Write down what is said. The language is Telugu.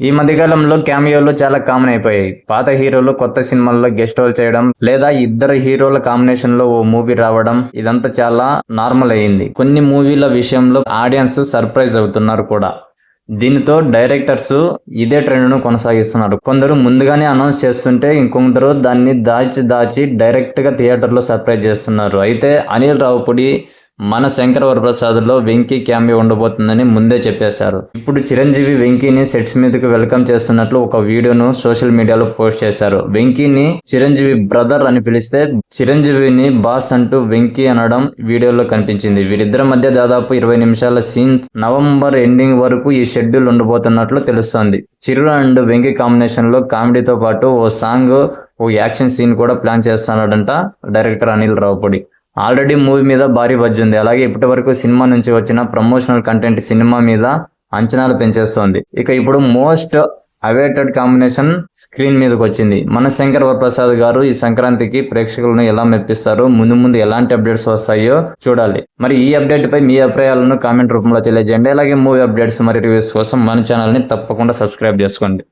ఈ మధ్యకాలంలో క్యామియోలు చాలా కామన్ అయిపోయాయి. పాత హీరోలు కొత్త సినిమాల్లో గెస్ట్ రోల్ చేయడం లేదా ఇద్దరు హీరోల కాంబినేషన్ లో ఓ మూవీ రావడం ఇదంతా చాలా నార్మల్ అయ్యింది. కొన్ని మూవీల విషయంలో ఆడియన్స్ సర్ప్రైజ్ అవుతున్నారు కూడా. దీనితో డైరెక్టర్స్ ఇదే ట్రెండ్ ను కొనసాగిస్తున్నారు. కొందరు ముందుగానే అనౌన్స్ చేస్తుంటే ఇంకొందరు దాన్ని దాచి డైరెక్ట్ గా థియేటర్ లో సర్ప్రైజ్ చేస్తున్నారు. అయితే అనిల్ రావుపూడి మన శంకర్ వరప్రసాద్ లో వెంకీ క్యామియో ఉండబోతుందని ముందే చెప్పేశారు. ఇప్పుడు చిరంజీవి వెంకీని సెట్స్ మీదకి వెల్కమ్ చేస్తున్నట్లు ఒక వీడియోను సోషల్ మీడియాలో పోస్ట్ చేశారు. వెంకీని చిరంజీవి బ్రదర్ అని పిలిస్తే చిరంజీవిని బాస్ అంటూ వెంకీ అనడం వీడియోలో కనిపించింది. వీరిద్దరి మధ్య దాదాపు 20 నిమిషాల సీన్ నవంబర్ ఎండింగ్ వరకు ఈ షెడ్యూల్ ఉండబోతున్నట్లు తెలుస్తోంది. చిరు అండ్ వెంకీ కాంబినేషన్ లో కామెడీతో పాటు ఓ సాంగ్, ఓ యాక్షన్ సీన్ కూడా ప్లాన్ చేస్తున్నాడంట director Anil Ravipudi. Already movie మీద భారీ బడ్జ్ ఉంది. అలాగే ఇప్పటి వరకు సినిమా నుంచి వచ్చిన ప్రమోషనల్ కంటెంట్ సినిమా మీద అంచనాలు పెంచేస్తోంది. ఇక ఇప్పుడు మోస్ట్ అవైటెడ్ కాంబినేషన్ స్క్రీన్ మీదకి వచ్చింది. మన శంకర్ వరప్రసాద్ గారు ఈ సంక్రాంతికి ప్రేక్షకులను ఎలా మెప్పిస్తారు, ముందు ఎలాంటి అప్డేట్స్ వస్తాయో చూడాలి. మరి ఈ అప్డేట్ పై మీ అభిప్రాయాలను కామెంట్ రూపంలో తెలియజేయండి. అలాగే మూవీ అప్డేట్స్ మరియు రివ్యూస్ కోసం మన ఛానల్ ని తప్పకుండా సబ్స్క్రైబ్ చేసుకోండి.